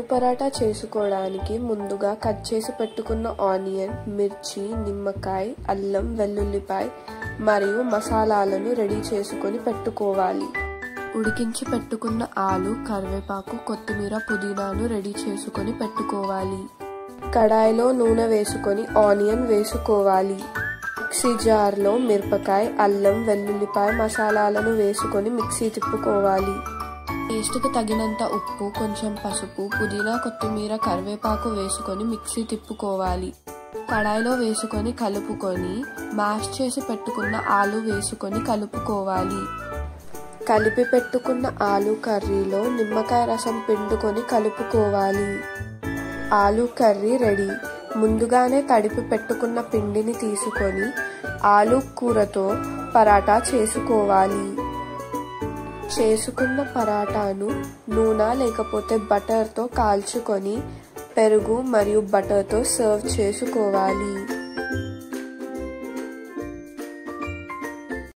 పరాటా చేసుకోవడానికి ముందుగా కట్ చేసి పెట్టుకున్న ఆనియన్, మిర్చి, నిమ్మకాయ, అల్లం, వెల్లుల్లిపాయ మరియు మసాలాలను రెడీ చేసుకొని పెట్టుకోవాలి. ఉడికించి పెట్టుకున్న ఆలు, కరివేపాకు, కొత్తిమీర, పుదీనాను రెడీ చేసుకొని పెట్టుకోవాలి. కడాయిలో నూనె వేసుకొని ఆనియన్ వేసుకోవాలి. మిక్సీ జార్లో మిరపకాయ, అల్లం, వెల్లుల్లిపాయ మసాలాలను వేసుకొని మిక్సీ తిప్పుకోవాలి. టేస్ట్కి తగినంత ఉప్పు, కొంచెం పసుపు, పుదీనా, కొత్తిమీర, కరివేపాకు వేసుకొని మిక్సీ తిప్పుకోవాలి. కడాయిలో వేసుకొని కలుపుకొని మ్యాష్ చేసి పెట్టుకున్న ఆలు వేసుకొని కలుపుకోవాలి. కలిపి పెట్టుకున్న ఆలు కర్రీలో నిమ్మకాయ రసం పిండుకొని కలుపుకోవాలి. ఆలు కర్రీ రెడీ. ముందుగానే తడిపి పెట్టుకున్న పిండిని తీసుకొని ఆలు కూరతో పరాటా చేసుకోవాలి. చేసుకున్న పరాటాను నూనె లేకపోతే బటర్తో కాల్చుకొని పెరుగు మరియు బటర్తో సర్వ్ చేసుకోవాలి.